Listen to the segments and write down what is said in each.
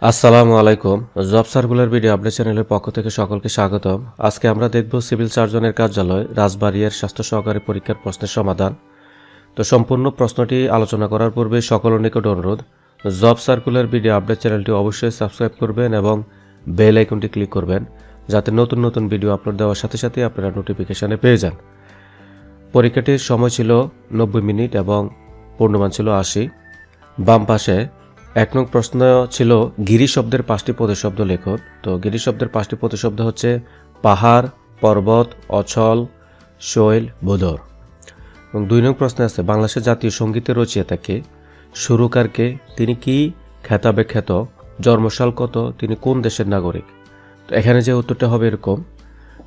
আসসালামু আলাইকুম। Job circular video update চ্যানেলের পক্ষ থেকে সকলকে স্বাগতম। আজকে আমরা দেখব সিভিল সার্জনের কার্যালয় রাজবাড়িয়ার স্বাস্থ্য সহকারী পরীক্ষার প্রশ্নের সমাধান। তো সম্পূর্ণ প্রশ্নটি আলোচনা করার পূর্বে সকলের নিকট অনুরোধ, জব সার্কুলার ভিডিও আপডেট চ্যানেলটি অবশ্যই সাবস্ক্রাইব করবেন এবং বেল আইকনটি ক্লিক করবেন, যাতে নতুন নতুন ভিডিও আপলোড দেওয়ার সাথে সাথে আপনারা নোটিফিকেশনে পেয়ে যান। পরীক্ষাটির সময় ছিল 90 মিনিট এবং পূর্ণমান ছিল 80। বাম পাশে 1 নং প্রশ্ন ছিল গিরি শব্দের 5টি প্রতিশব্দ লেখো। তো গিরি শব্দের 5টি প্রতিশব্দ হচ্ছে পাহাড়, পর্বত, অচল, শৈল, বোধর। এবং 2 নং প্রশ্নে আছে বাংলাদেশের জাতীয় সঙ্গীতের রচয়িতা কে, সুরকার কে, তিনি কি খেতাবে খ্যাত, জন্মসাল কত, তিনি কোন দেশের নাগরিক। তো এখানে যে উত্তরটা হবে এরকম,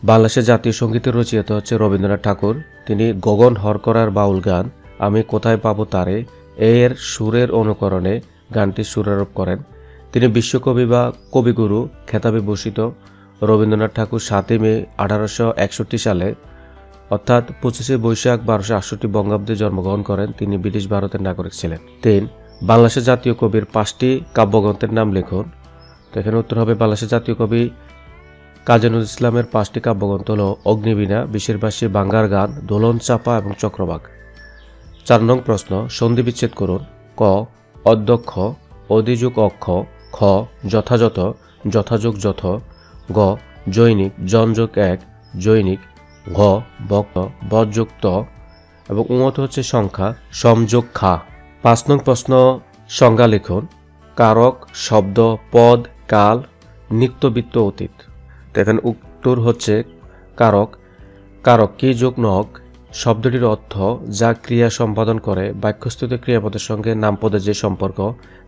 বাংলাদেশের জাতীয় সঙ্গীতের রচয়িতা হচ্ছে রবীন্দ্রনাথ ঠাকুর। তিনি গগন হরকরার বাউল গান আমি কোথায় পাবো তারে এর সুরের অনুকরণে গানটি সুরারোপ করেন। তিনি বিশ্বকবি বা কবিগুরু খেতাবে ভূষিত। রবীন্দ্রনাথ ঠাকুর 7 মে 1861 সালে অর্থাৎ 25 বৈশাখ 1268 বঙ্গাব্দে জন্মগ্রহণ করেন। তিনি ব্রিটিশ ভারতের নাগরিক ছিলেন। 3 বাংলাদেশের জাতীয় কবির 5টি কাব্যগ্রন্থের নাম লিখুন। তো এখানে উত্তর হবে বাংলাদেশের জাতীয় কবি কাজী নজরুল ইসলামের 5টি কাব্যগ্রন্থ হল অগ্নিবীণা, বিশেরবাসী, বাঙ্গার গান, দোলন চাপা এবং চক্রবাক। 4 নং প্রশ্ন সন্ধি বিচ্ছেদ করুন। ক অধ্যক্ষ, অধিযোগ অক্ষ, খ যথাযথ, যথাযোগ যথ, গ জৈনিক, জনযোগ এক, জৈনিক, ঘ বক্ত, বযুক্ত এবং উমত হচ্ছে সংখ্যা, সমযোগ খা। 5 নং প্রশ্ন সংজ্ঞা লিখুন। কারক, শব্দ, পদ, কাল, নিত্যবৃত্ত, অতীত। তো এখানে উত্তর হচ্ছে কারক। কারক কি যোগ নক, শব্দটির অর্থ যা ক্রিয়া সম্পাদন করে, বাক্যস্থিত ক্রিয়াপদের সঙ্গে নামপদের যে সম্পর্ক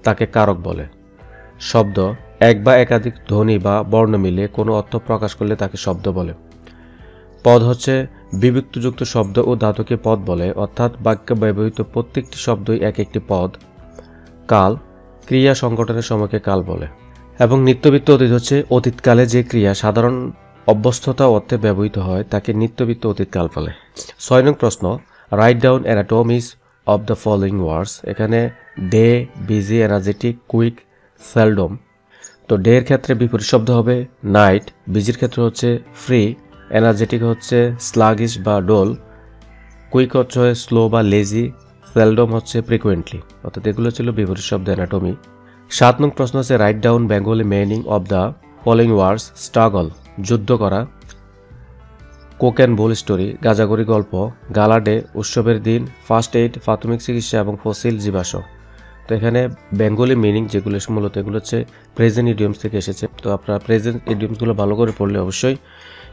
তাকে কারক বলে। শব্দ এক বা একাধিক ধ্বনি বা বর্ণ মিলে কোনো অর্থ প্রকাশ করলে তাকে শব্দ বলে। পদ হচ্ছে বিভক্তিযুক্ত শব্দ ও ধাতুকে পদ বলে, অর্থাৎ বাক্যে ব্যবহৃত প্রত্যেকটি শব্দই এক একটি পদ। কাল ক্রিয়া সংগঠনের সময়কে কাল বলে। এবং নিত্যবৃত্ত অতীত হচ্ছে অতীতকালে যে ক্রিয়া সাধারণ অভ্যস্ততা অর্থে ব্যবহৃত হয় তাকে নিত্যবৃত্ত অতীতকাল বলে। 6 নং প্রশ্ন write down antonyms of the following words. এখানে day, busy, energetic, quick, seldom. তো ডে এর ক্ষেত্রে বিপরীত শব্দ হবে নাইট, বিজির ক্ষেত্রে হচ্ছে ফ্রি, এনার্জেটিক হচ্ছে স্লাগিশ বা ডোল, কুইক হচ্ছে স্লো বা লেজি, সেলডম হচ্ছে ফ্রিকুয়েন্টলি। অর্থাৎ এগুলো ছিল বিপরীত শব্দ অ্যানাটমি। 7 নং প্রশ্ন হচ্ছে write down Bengali meaning of the following words. Struggle যুদ্ধ করা, কোক অ্যান্ড বোল স্টোরি গাঁজাগড়ি গল্প, গালা ডে উৎসবের দিন, ফার্স্ট এইড প্রাথমিক চিকিৎসা এবং ফসিল জীবাশ্ম। তো এখানে বেঙ্গলি মিনিং যেগুলো মূলত এগুলো হচ্ছে প্রেজেন্ট ইডিয়মস থেকে এসেছে। তো আপনারা প্রেজেন্ট ইডিয়মসগুলো ভালো করে পড়লে অবশ্যই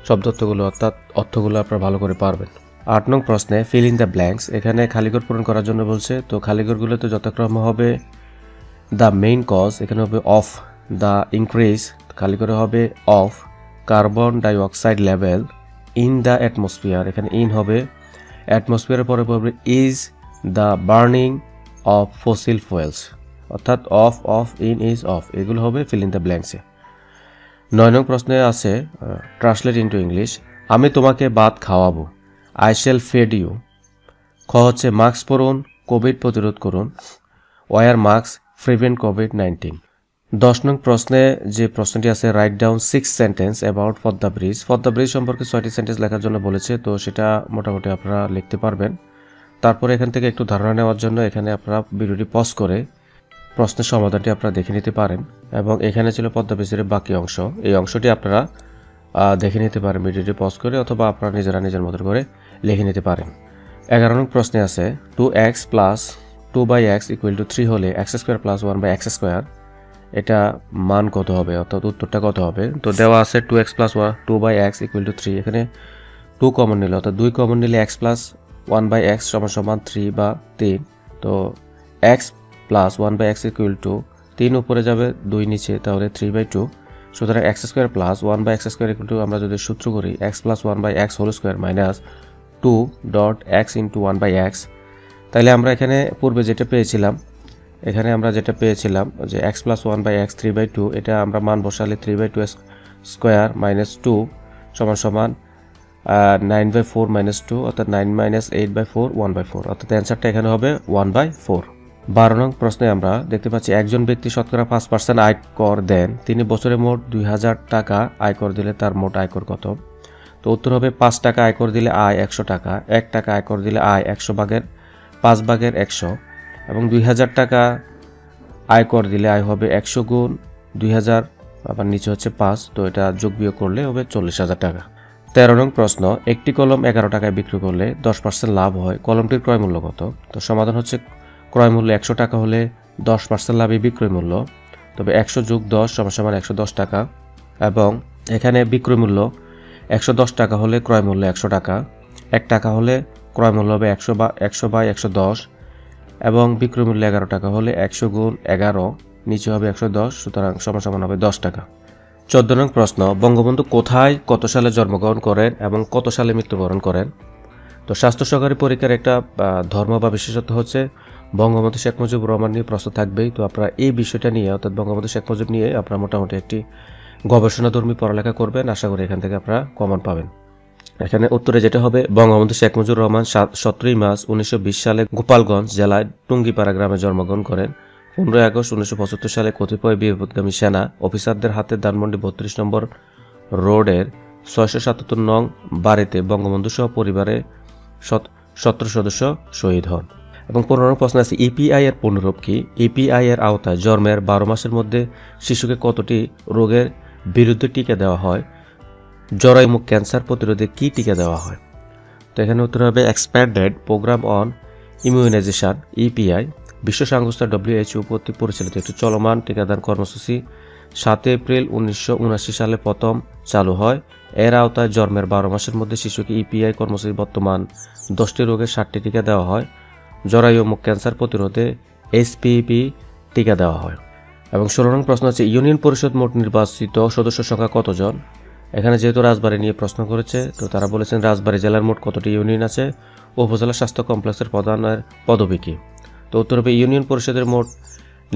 শব্দার্থগুলো অর্থাৎ অর্থগুলো আপনারা ভালো করে পারবেন। 8 নং প্রশ্নে ফিল ইন দ্য ব্ল্যাঙ্কস। এখানে খালিঘর পূরণ করার জন্য বলছে। তো খালিঘরগুলোতে যথাক্রমে হবে দ্য মেইন কজ, এখানে হবে অফ দ্য ইনক্রিজ, খালিঘরে হবে of carbon dioxide level in the atmosphere, এখানে ইন হবে, অ্যাটমসফিয়ারের পরে পড়বে is the burning of fossil fuels, অর্থাৎ অফ ইন ইজ অফ, এগুলো হবে ফিল ইন দ্য ব্ল্যাঙ্কসে। 9 নং প্রশ্নে আছে ট্রান্সলেট ইনটু ইংলিশ। আমি তোমাকে ভাত খাওয়াবো, আই শ্যাল ফিড ইউ। খ হচ্ছে মাস্ক পরুন, কোভিড প্রতিরোধ করুন, ওয়ার মাস্ক প্রিভেন্ট কোভিড-19। 10 নং প্রশ্নে যে প্রশ্নটি আছে write down 6 sentence about Padma bridge. Padma bridge সম্পর্কে 6টি সেন্টেন্স লেখার জন্য বলেছে। তো সেটা মোটামুটি আপনারা লিখতে পারবেন। তারপরে এখান থেকে একটু ধারণা নেওয়ার জন্য এখানে আপনারা ভিডিওটি পজ করে প্রশ্নের সমাধানটি আপনারা দেখে নিতে পারেন। এবং এখানে ছিল পদ্মা ব্রিজের বাকি অংশ, এই অংশটি আপনারা দেখে নিতে পারেন ভিডিওটি পজ করে, অথবা আপনারা নিজেরা নিজের মতো করে লিখে নিতে পারেন। 11 নং প্রশ্নে আছে 2x plus 2/x equal to 3 হলে x square plus 1/x square এটা মান কত হবে, অর্থাৎ উত্তরটা কত হবে। তো দেওয়া আছে 2x plus 2/x equal to 3, এখানে 2 কমন নিলে অর্থাৎ 2 কমন নিলে x প্লাস 1/x সমান 3 বা 3। তো x প্লাস 1/x ইকুয়াল টু 3 উপরে যাবে 2 নিচে, তাহলে 3/2। সুতরাং x square plus 1/x square equal to আমরা যদি সূত্র করি x প্লাস 1/x whole square minus 2.x into 1/x, তাহলে আমরা এখানে পূর্বে যেটা পেয়েছিলাম, এখানে আমরা যেটা পেয়েছিলাম যে x প্লাস 1/x 3/2, এটা আমরা মান বসালে 3/2 স্কোয়ার মাইনাস 2 সমান 9/4 মাইনাস 2, অর্থাৎ 9 মাইনাস 8/4 1/4, অর্থাৎ অ্যান্সারটা এখানে হবে 1/4। 12 নং প্রশ্নে আমরা দেখতে পাচ্ছি একজন ব্যক্তি শতকরা 5% আয়কর দেন, তিনি বছরে মোট 2000 টাকা আয়কর দিলে তার মোট আয়কর কত? তো উত্তর হবে 5 টাকা আয়কর দিলে আয় 100 টাকা, 1 টাকা আয়কর দিলে আয় 100 ভাগের 5 ভাগের 100, এবং 2000 টাকা আয়কর দিলে আয় হবে 100 গুণ 2000, আবার নিচে হচ্ছে 5, তো এটা যোগ বিয়োগ করলে হবে 40,000 টাকা। 13 নং প্রশ্ন, একটি কলম 11 টাকায় বিক্রি করলে 10% লাভ হয়, কলমটির ক্রয় মূল্য কত? তো সমাধান হচ্ছে ক্রয় মূল্য 100 টাকা হলে 10% লাভই বিক্রয় মূল্য, তবে 100 যোগ 10 সমান 110 টাকা, এবং এখানে বিক্রয় মূল্য 110 টাকা হলে ক্রয় মূল্য 100 টাকা, 1 টাকা হলে ক্রয় মূল্য হবে 100 বাই 110, এবং বিক্রয় মূল্য 11 টাকা হলে 100 গুণ 11, নিচে হবে 110, সুতরাং সমান হবে 10 টাকা। 14 নং প্রশ্ন, বঙ্গবন্ধু কোথায় কত সালে জন্মগ্রহণ করেন এবং কত সালে মৃত্যুবরণ করেন? তো স্বাস্থ্য সহকারী পরীক্ষার একটা ধর্ম বা বিশেষত্ব হচ্ছে বঙ্গবন্ধু শেখ মুজিবুর রহমান নিয়ে প্রশ্ন থাকবেই। তো আপনারা এই বিষয়টা নিয়ে, অর্থাৎ বঙ্গবন্ধু শেখ মুজিব নিয়ে আপনারা মোটামুটি একটি গবেষণাধর্মী পড়ালেখা করবেন, আশা করি এখান থেকে আপনারা কমন পাবেন। এখানে উত্তরে যেটা হবে, বঙ্গবন্ধু শেখ মুজিবুর রহমান 17 মার্চ 1920 সালে গোপালগঞ্জ জেলায় টুঙ্গিপাড়া গ্রামে জন্মগ্রহণ করেন। 15 আগস্ট 1975 সালে কতিপয় বিপদগামী সেনা অফিসারদের হাতে ধানমন্ডি 32 নম্বর রোডের 677 নং বাড়িতে বঙ্গবন্ধু সহ পরিবারের 17 সদস্য শহীদ হন। এবং 15 নং প্রশ্ন আছে, ইপিআই এর পূর্ণরূপ কি? ইপিআই এর আওতায় জন্মের 12 মাসের মধ্যে শিশুকে কতটি রোগের বিরুদ্ধে টিকা দেওয়া হয়? জরায়ুমুখ ক্যান্সার প্রতিরোধে কি টিকা দেওয়া হয়? তো এখানে উত্তর হবে expanded programme on immunization, EPI, বিশ্ব সংস্থা WHO কর্তৃক পরিচালিত একটি চলমান টিকাদান কর্মসূচি 7 এপ্রিল 1979 সালে প্রথম চালু হয়। এর আওতায় জন্মের 12 মাসের মধ্যে শিশুকে ইপিআই কর্মসূচি বর্তমান 10টি রোগের 60টি টিকা দেওয়া হয়। জরায়ুমুখ ক্যান্সার প্রতিরোধে HPV টিকা দেওয়া হয়। এবং 16 নং প্রশ্ন হচ্ছে, ইউনিয়ন পরিষদ মোট নির্বাচিত সদস্য সংখ্যা কতজন? এখানে যেহেতু রাজবাড়ী নিয়ে প্রশ্ন করেছে, তো তারা বলেছেন রাজবাড়ী জেলার মোট কতটি ইউনিয়ন আছে, উপজেলা স্বাস্থ্য কমপ্লেক্সের প্রধানের পদবী কি? তো উত্তর হবে ইউনিয়ন পরিষদের মোট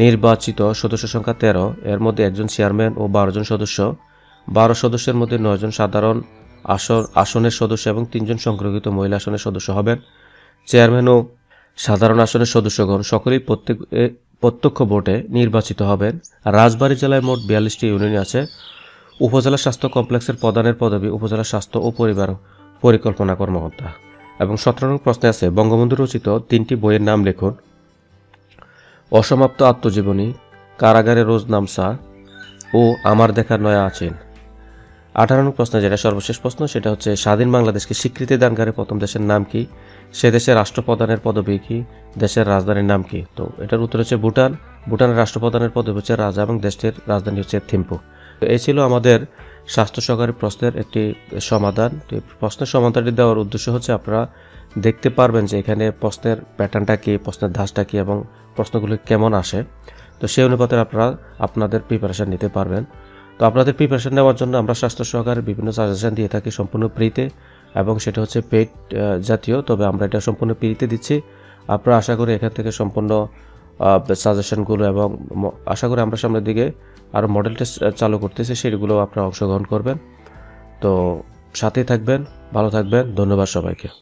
নির্বাচিত সদস্য সংখ্যা 13, এর মধ্যে একজন চেয়ারম্যান ও 12 জন সদস্য। 12 সদস্যের মধ্যে 9 জন সাধারণ আসনের সদস্য এবং 3 জন সংরক্ষিত মহিলা আসনের সদস্য হবেন। চেয়ারম্যান ও সাধারণ আসনের সদস্যগণ সকলেই প্রত্যক্ষ ভোটে নির্বাচিত হবেন। রাজবাড়ী জেলায় মোট 42টি ইউনিয়ন আছে। উপজেলা স্বাস্থ্য কমপ্লেক্সের প্রধানের পদবী উপজেলা স্বাস্থ্য ও পরিবার পরিকল্পনা কর্মকর্তা। এবং 17 নং প্রশ্নে আছে, বঙ্গবন্ধু রচিত 3টি বইয়ের নাম লিখুন। অসমাপ্ত আত্মজীবনী, কারাগারে রোজ নামসা ও আমার দেখার নয়া আছেন। 18 নং প্রশ্ন, যেটা সর্বশেষ প্রশ্ন, সেটা হচ্ছে স্বাধীন বাংলাদেশকে স্বীকৃতি দানকারী প্রথম দেশের নাম কি? সে দেশের রাষ্ট্রপ্রধানের পদবী কি? দেশের রাজধানীর নাম কি? তো এটার উত্তর হচ্ছে ভুটান। ভুটানের রাষ্ট্রপ্রধানের পদবী হচ্ছে রাজা এবং দেশটির রাজধানী হচ্ছে থিম্পু। তো এই ছিল আমাদের স্বাস্থ্য সহকারী প্রশ্নের একটি সমাধান। প্রশ্নের সমাধানটি দেওয়ার উদ্দেশ্য হচ্ছে আপনারা দেখতে পারবেন যে এখানে প্রশ্নের প্যাটার্নটা কি, প্রশ্নের ধাঁচটা কি এবং প্রশ্নগুলি কেমন আসে। তো সেই অনুপাতে আপনারা আপনাদের প্রিপারেশান নিতে পারবেন। তো আপনাদের প্রিপারেশান নেওয়ার জন্য আমরা স্বাস্থ্য সহকারে বিভিন্ন সাজেশন দিয়ে থাকি সম্পূর্ণ ফ্রিতে, এবং সেটা হচ্ছে পেইড জাতীয়, তবে আমরা এটা সম্পূর্ণ ফ্রিতে দিচ্ছি। আপনারা আশা করি এখান থেকে সম্পূর্ণ সাজেশনগুলো, এবং আশা করি আমরা সামনের দিকে আরও মডেল টেস্ট চালু করতেছি, সেগুলো আপনারা অংশগ্রহণ করবেন। তো সাথেই থাকবেন, ভালো থাকবেন, ধন্যবাদ সবাইকে।